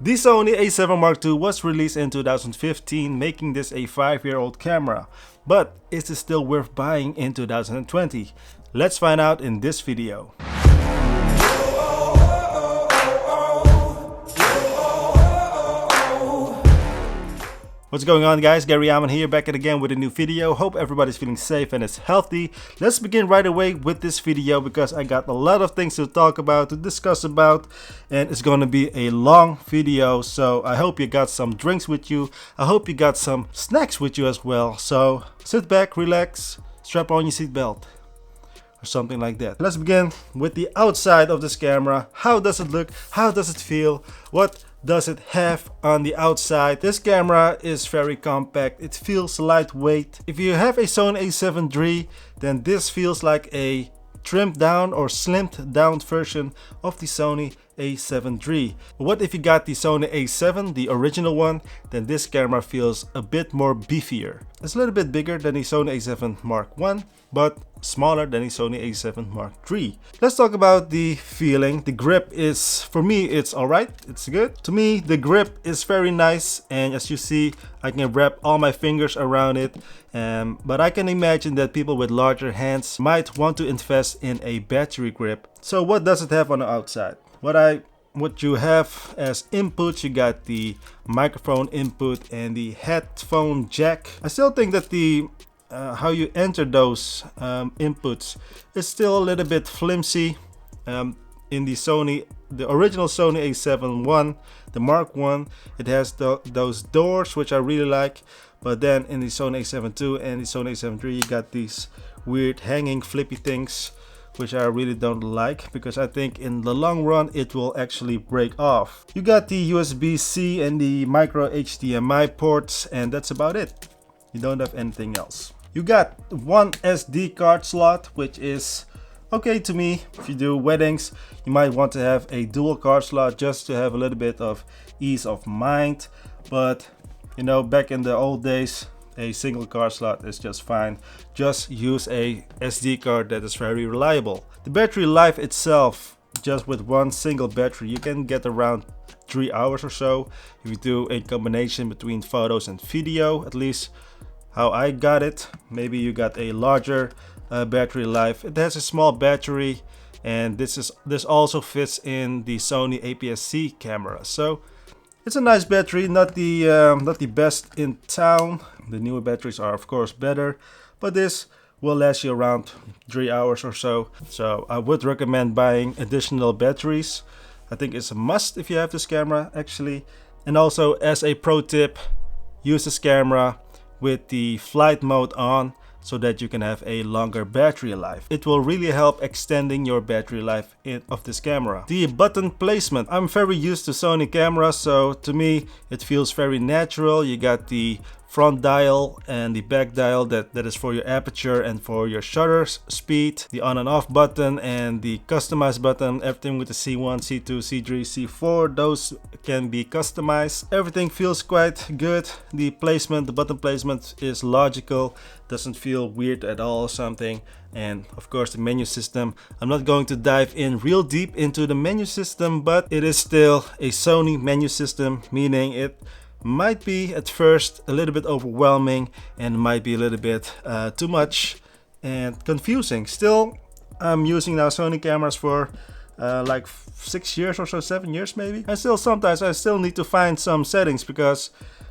The Sony A7 Mark II was released in 2015, making this a 5-year-old camera. But is it still worth buying in 2020? Let's find out in this video. What's going on, guys? Gary Amon here, back again with a new video. Hope everybody's feeling safe and is healthy. Let's begin right away with this video because I got a lot of things to talk about, to discuss about, and it's going to be a long video. So I hope you got some drinks with you. I hope you got some snacks with you as well. So sit back, relax, strap on your seatbelt or something like that. Let's begin with the outside of this camera. How does it look? How does it feel? What does it have on the outside? This camera is very compact. It feels lightweight. If you have a Sony A7 III, then this feels like a trimmed down or slimmed down version of the Sony A7 III. What if you got the Sony A7, the original one? Then this camera feels a bit more beefier. It's a little bit bigger than the Sony A7 Mark I, but smaller than the Sony A7 Mark III. Let's talk about the feeling. The grip is, for me, it's alright. It's good. To me, the grip is very nice, and as you see, I can wrap all my fingers around it. But I can imagine that people with larger hands might want to invest in a battery grip. So what does it have on the outside? What you have as inputs, you got the microphone input and the headphone jack. I still think that the how you enter those inputs is still a little bit flimsy. In the original Sony A7 I, the Mark I, it has those doors which I really like. But then in the Sony A7 II and the Sony A7 III, you got these weird hanging flippy things, which I really don't like, because I think in the long run it will actually break off. You got the USB-C and the micro HDMI ports, and that's about it. You don't have anything else. You got one SD card slot, which is okay to me. If you do weddings, you might want to have a dual card slot just to have a little bit of ease of mind. But you know, back in the old days, a single card slot is just fine. Just use a SD card that is very reliable. The battery life itself, just with one single battery, you can get around 3 hours or so. If you do a combination between photos and video, at least how I got it. Maybe you got a larger battery life. It has a small battery, and this also fits in the Sony APS-C camera. So it's a nice battery, not the best in town. The newer batteries are of course better, but this will last you around 3 hours or so. So I would recommend buying additional batteries. I think it's a must if you have this camera actually. And also, as a pro tip, use this camera with the flight mode on so that you can have a longer battery life. It will really help extending your battery life of this camera. The button placement. I'm very used to Sony cameras, so to me it feels very natural. You got the front dial and the back dial that is for your aperture and for your shutter speed, the on and off button and the customize button. Everything with the C1, C2, C3, C4, those can be customized. Everything feels quite good. The placement, the button placement is logical, doesn't feel weird at all or something. And of course the menu system. I'm not going to dive in real deep into the menu system, but it is still a Sony menu system, meaning it might be at first a little bit overwhelming and might be a little bit too much and confusing. Still, I'm using now Sony cameras for like 6 years or so, 7 years maybe. And still sometimes I still need to find some settings, because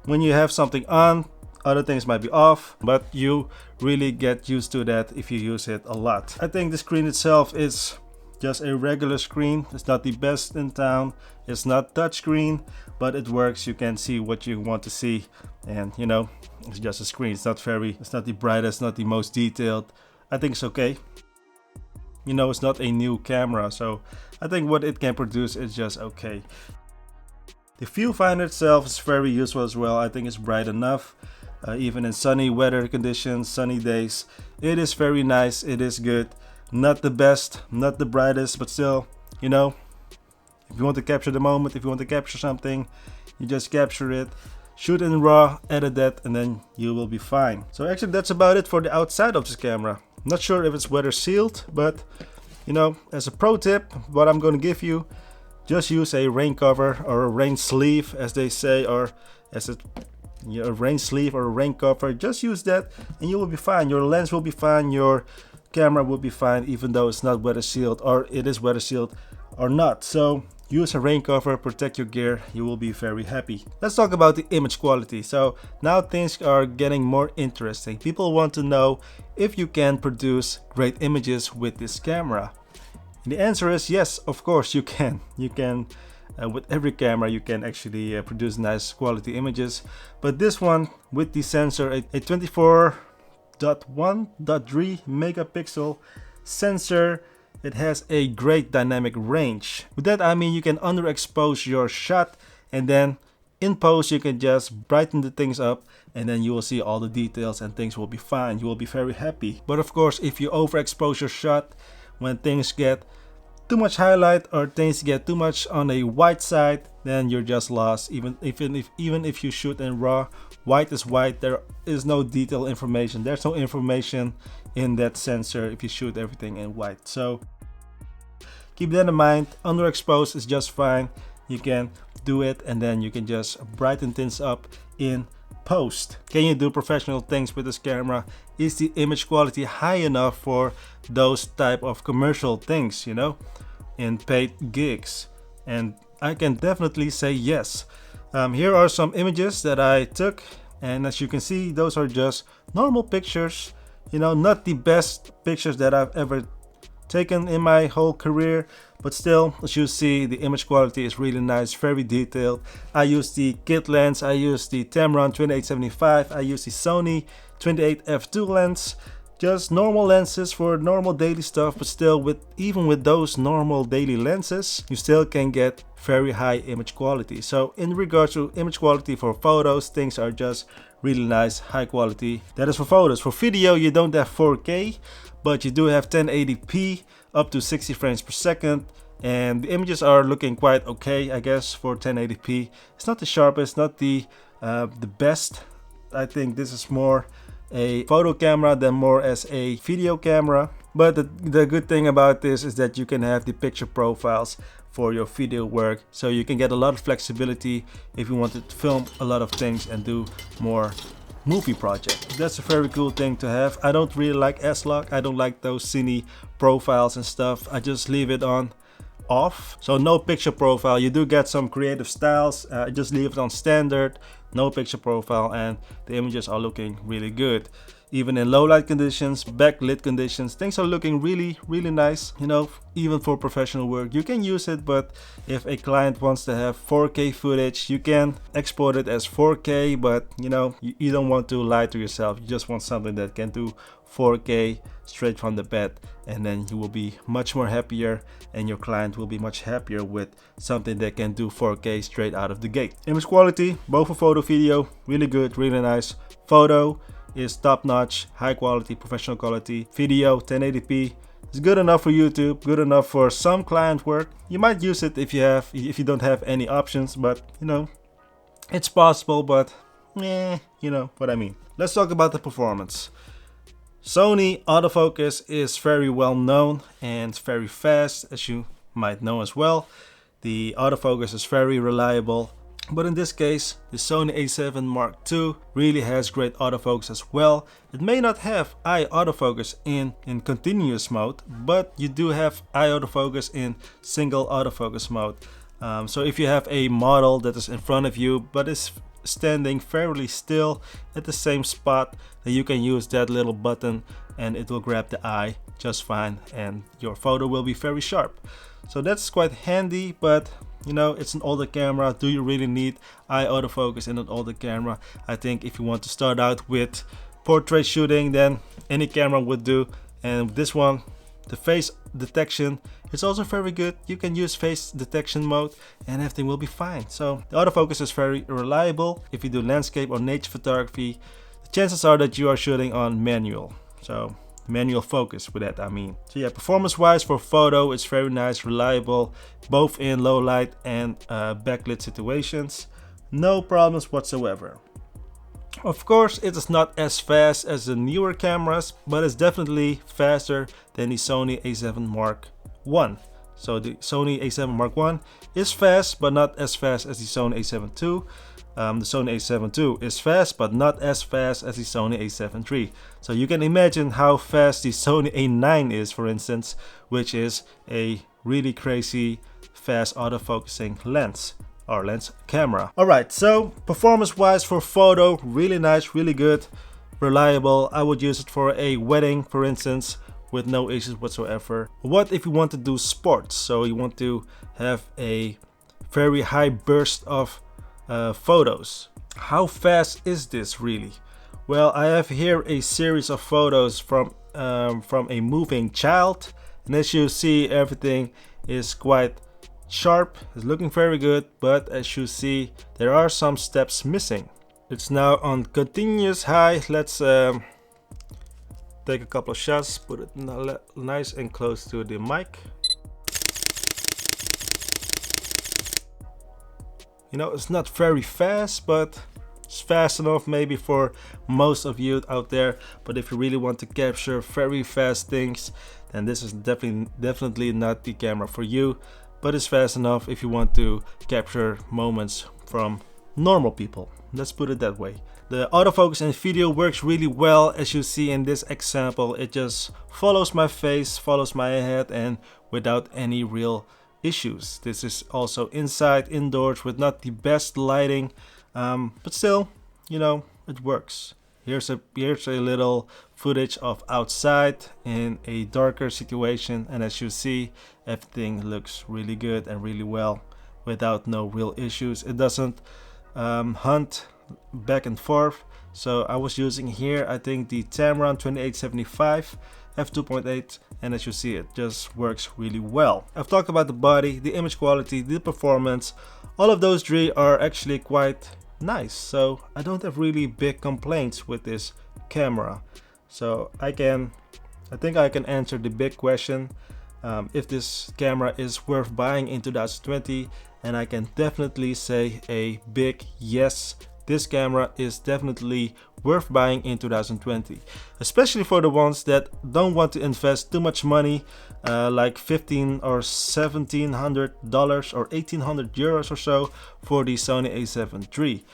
when you have something on, other things might be off, but you really get used to that if you use it a lot. I think the screen itself is just a regular screen. It's not the best in town. It's not touchscreen, but it works. You can see what you want to see, and you know, it's just a screen. It's not the brightest, not the most detailed. I think it's okay. You know, it's not a new camera, so I think what it can produce is just okay. The viewfinder itself is very useful as well. I think it's bright enough. Even in sunny weather conditions, sunny days, it is very nice. It is good. Not the best, not the brightest, but still, you know, if you want to capture the moment, if you want to capture something, you just capture it, shoot in RAW, edit that, and then you will be fine. So actually that's about it for the outside of this camera. Not sure if it's weather sealed, but you know, as a pro tip, what I'm going to give you, just use a rain cover or a rain sleeve, as they say, or as a rain sleeve or a rain cover. Just use that and you will be fine. Your lens will be fine, your camera will be fine, even though it's not weather sealed, or it is weather sealed or not. So use a rain cover, protect your gear, you will be very happy. Let's talk about the image quality. So now things are getting more interesting. People want to know if you can produce great images with this camera. And the answer is yes, of course you can. You can, with every camera you can actually produce nice quality images. But this one with the sensor, a 24.1.3 megapixel sensor, it has a great dynamic range. With that I mean you can underexpose your shot, and then in post you can just brighten the things up, and then you will see all the details and things will be fine. You will be very happy. But of course, if you overexpose your shot, when things get too much highlight or things get too much on a white side, then you're just lost. Even if you shoot in RAW, white is white. There is no detail information. There's no information in that sensor if you shoot everything in white. So keep that in mind. Underexposed is just fine. You can do it, and then you can just brighten things up in post. Can you do professional things with this camera? Is the image quality high enough for those type of commercial things, you know, in paid gigs? And I can definitely say yes. Here are some images that I took, and as you can see, those are just normal pictures, you know, not the best pictures that I've ever taken in my whole career, but still, as you see, the image quality is really nice, very detailed. I used the kit lens, I used the Tamron 2875, I used the Sony A7II lens. Just normal lenses for normal daily stuff, but still, even with those normal daily lenses, you still can get very high image quality. So in regards to image quality for photos, things are just really nice, high quality. That is for photos. For video, you don't have 4K, but you do have 1080p up to 60 frames per second, and the images are looking quite okay, I guess, for 1080p. It's not the sharpest, not the best. I think this is more a photo camera than more as a video camera. But the good thing about this is that you can have the picture profiles for your video work, so you can get a lot of flexibility if you wanted to film a lot of things and do more movie project. That's a very cool thing to have. I don't really like S-Log. I don't like those cine profiles and stuff. I just leave it on off. So no picture profile. You do get some creative styles. Just leave it on standard, no picture profile, and the images are looking really good. Even in low light conditions, backlit conditions, things are looking really nice. You know, even for professional work, you can use it. But if a client wants to have 4K footage, you can export it as 4K. But you know, you don't want to lie to yourself. You just want something that can do 4K straight from the bed, and then you will be much more happier, and your client will be much happier with something that can do 4K straight out of the gate. Image quality, both for photo, video, really good, really nice. Photo is top notch, high quality, professional quality. Video 1080p is good enough for YouTube, good enough for some client work. You might use it if you don't have any options, but you know, it's possible, but you know what I mean. Let's talk about the performance. Sony autofocus is very well known and very fast, as you might know as well. The autofocus is very reliable. But in this case, the Sony A7 Mark II really has great autofocus as well. It may not have eye autofocus in continuous mode, but you do have eye autofocus in single autofocus mode. So if you have a model that is in front of you but is standing fairly still at the same spot, then you can use that little button and it will grab the eye just fine, and your photo will be very sharp. So that's quite handy, but you know, it's an older camera. Do you really need eye autofocus in an older camera? I think if you want to start out with portrait shooting, then any camera would do. And this one, the face detection is also very good. You can use face detection mode and everything will be fine. So the autofocus is very reliable. If you do landscape or nature photography, the chances are that you are shooting on manual. So manual focus with that, I mean. So yeah, performance wise for photo, it's very nice, reliable, both in low light and backlit situations. No problems whatsoever. Of course, it is not as fast as the newer cameras, but it's definitely faster than the Sony A7 Mark I. So the Sony A7 Mark I is fast, but not as fast as the Sony A7 II. The Sony A7 II is fast, but not as fast as the Sony A7 III. So you can imagine how fast the Sony A9 is, for instance, which is a really crazy fast autofocusing lens or lens camera. Alright, so performance wise for photo, really nice, really good, reliable. I would use it for a wedding, for instance, with no issues whatsoever. What if you want to do sports? So you want to have a very high burst of photos. How fast is this really? Well, I have here a series of photos from a moving child, and as you see, everything is quite sharp. It's looking very good, but as you see, there are some steps missing. It's now on continuous high. Let's take a couple of shots, put it nice and close to the mic. You know, it's not very fast, but it's fast enough maybe for most of you out there. But if you really want to capture very fast things, then this is definitely not the camera for you. But it's fast enough if you want to capture moments from normal people. Let's put it that way. The autofocus in video works really well. As you see in this example, it just follows my face, follows my head, and without any real issues. This is also inside, indoors, with not the best lighting, but still, you know, it works. Here's a little footage of outside in a darker situation, and as you see, everything looks really good and really well without no real issues. It doesn't hunt back and forth. So I was using here, I think, the Tamron 2875 f2.8, and as you see, it just works really well. I've talked about the body, the image quality, the performance. All of those three are actually quite nice, so I don't have really big complaints with this camera. So I think I can answer the big question, if this camera is worth buying in 2020, and I can definitely say a big yes. This camera is definitely worth buying in 2020, especially for the ones that don't want to invest too much money, like $1,500 or $1,700 or 1,800 euros or so for the Sony A7 III,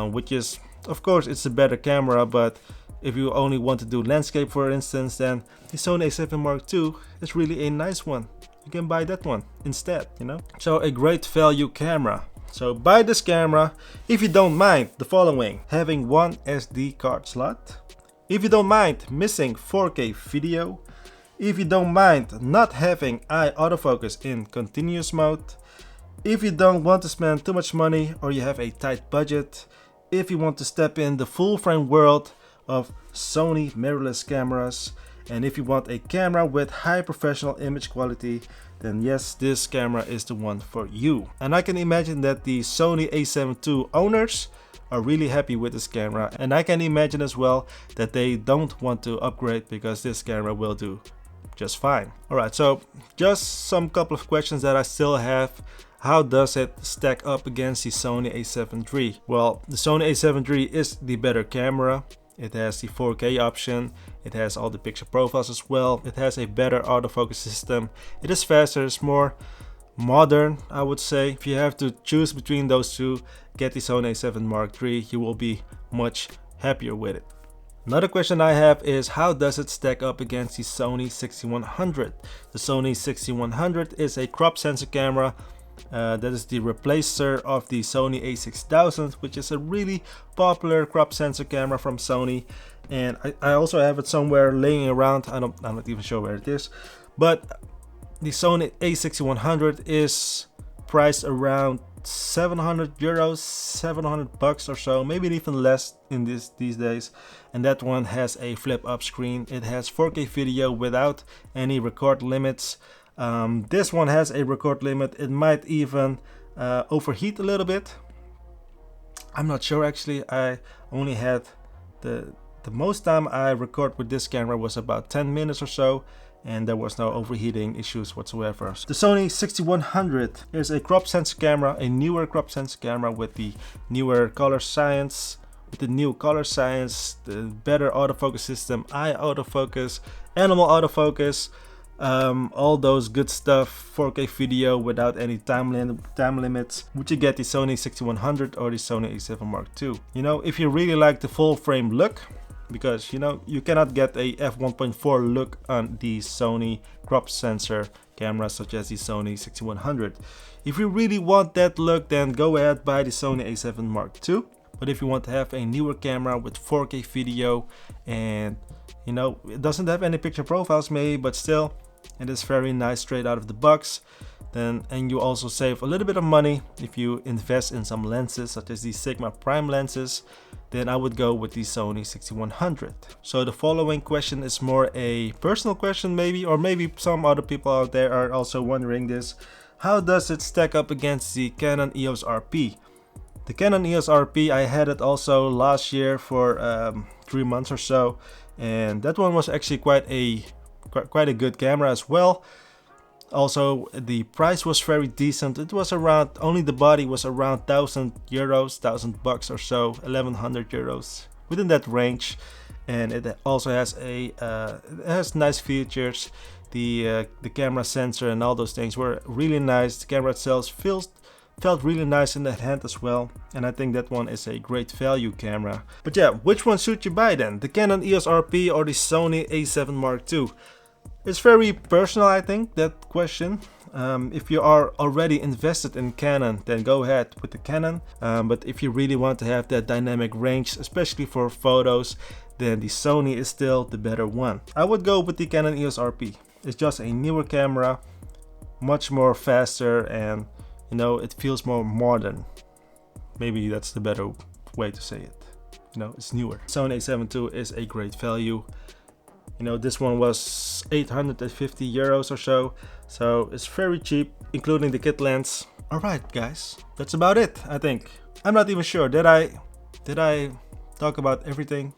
which is, of course, it's a better camera, but if you only want to do landscape, for instance, then the Sony A7 Mark II is really a nice one. You can buy that one instead, you know. So a great value camera. So buy this camera if you don't mind the following: having one SD card slot, if you don't mind missing 4K video, if you don't mind not having eye autofocus in continuous mode, if you don't want to spend too much money or you have a tight budget, if you want to step in the full frame world of Sony mirrorless cameras, and if you want a camera with high professional image quality, then yes, this camera is the one for you. And I can imagine that the Sony A7 II owners are really happy with this camera, and I can imagine as well that they don't want to upgrade because this camera will do just fine. Alright, so just some couple of questions that I still have. How does it stack up against the Sony A7 III? Well, the Sony A7 III is the better camera. It has the 4K option, it has all the picture profiles as well, it has a better autofocus system, it is faster, it's more modern, I would say. If you have to choose between those two, get the Sony A7 Mark III, you will be much happier with it. Another question I have is, how does it stack up against the Sony 6100? The Sony 6100 is a crop sensor camera. That is the replacer of the Sony A6000, which is a really popular crop sensor camera from Sony, and I also have it somewhere laying around. I'm not even sure where it is, but the Sony A6100 is priced around 700 euros, 700 bucks or so, maybe even less in these days. And that one has a flip up screen. It has 4K video without any record limits. This one has a record limit. It might even overheat a little bit. I'm not sure actually. I only had the most time I record with this camera was about 10 minutes or so, and there was no overheating issues whatsoever. The Sony 6100 is a crop sensor camera, a newer crop sensor camera with the newer color science, the better autofocus system, eye autofocus, animal autofocus. all those good stuff, 4K video without any time limits, would you get the Sony A6100 or the Sony A7 Mark II? You know, if you really like the full frame look, because you know you cannot get a f1.4 look on the Sony crop sensor cameras such as the Sony A6100. If you really want that look, then go ahead, buy the Sony A7 Mark II. But if you want to have a newer camera with 4K video, and you know it doesn't have any picture profiles maybe, but still it is very nice straight out of the box, then, and you also save a little bit of money if you invest in some lenses such as these Sigma Prime lenses, then I would go with the Sony A6100. So the following question is more a personal question maybe, or maybe some other people out there are also wondering this. How does it stack up against the Canon EOS RP? The Canon EOS RP, I had it also last year for 3 months or so, and that one was actually quite a good camera as well. Also, the price was very decent. It was around, only the body was around 1,000 euros, 1,000 bucks or so, 1,100 euros, within that range. And it also has it has nice features. The camera sensor and all those things were really nice. The camera itself felt really nice in the hand as well, and I think that one is a great value camera. But yeah, which one should you buy then? The Canon EOS RP or the Sony A7 Mark II? It's very personal, I think, that question. If you are already invested in Canon, then go ahead with the Canon. But if you really want to have that dynamic range, especially for photos, then the Sony is still the better one. I would go with the Canon EOS RP. It's just a newer camera, much more faster, and you know, it feels more modern. Maybe that's the better way to say it. You know, it's newer. Sony A7II is a great value. You know, this one was 850 euros or so it's very cheap, including the kit lens. Alright guys, that's about it, I think. I'm not even sure, did I talk about everything?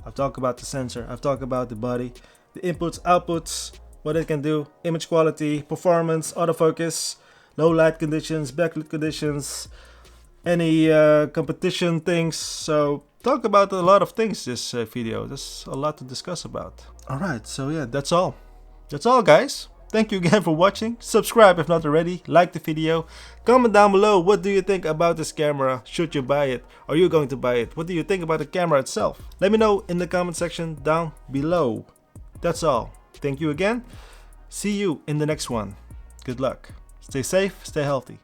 I've talked about the sensor, I've talked about the body, the inputs, outputs, what it can do, image quality, performance, autofocus, low light conditions, backlit conditions, any competition things. So talk about a lot of things this video. There's a lot to discuss about. Alright, so yeah, that's all guys. Thank you again for watching. Subscribe if not already, like the video, comment down below what do you think about this camera. Should you buy it? Are you going to buy it? What do you think about the camera itself? Let me know in the comment section down below. That's all. Thank you again. See you in the next one. Good luck. Stay safe, stay healthy.